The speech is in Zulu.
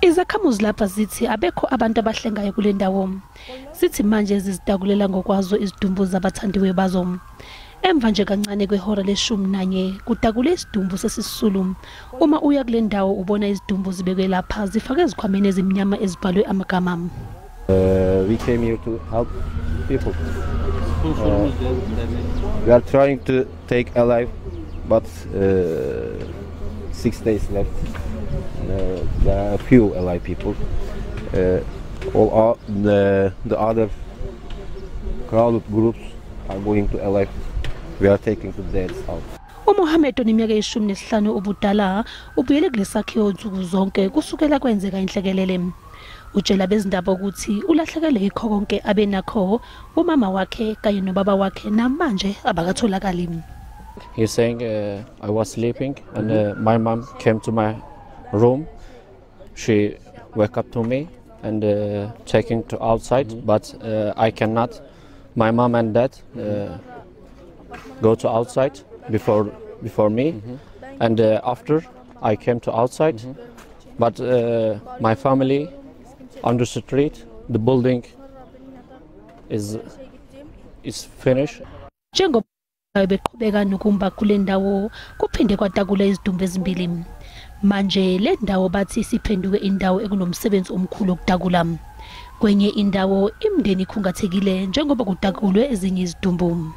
Izakhamuzi lapha zithi abekho abantu abahlengayo kule ndawo. Sithi manje zizidakulela ngokwazo izidumbu zabathandiwe bazo. Emva nje kancane kwehora le-11 kudakule isidumbu sesisulu. Uma uya kule ndawo ubona izidumbu zibekwe lapha zifake ezikhwameni ezimnyama ezibhalwe amagama. We came here to help people. We are trying to take alive, but 6 days left. There are a few alive people. All the other crowded groups are going to alive. We are taking the dead out. uMohammed oneminyaka e15 ubudala ubuyele kulesakhiwo nsuku zonke kusukela kwenzeka inhlekelele. Utshela bezindaba ukuthi ulahlekele ikho konke abenakho umama wakhe kanye nobaba wakhe namanje abakatholakali. He's saying I was sleeping and my mom came to my room. She woke up to me and taking to outside, but I cannot. My mom and dad go to outside before me, and after I came to outside, but my family on the street, the building is finished. Beqhubeka nokumba kule ndawo kuphinde kwadakula izidumbu ezimbili. Manje le ndawo bathi siphenduke indawo ekunomsebenzi omkhulu okudakula. Kwenye indawo imndeni khungathekile njengoba kudakulwe ezinye izidumbu.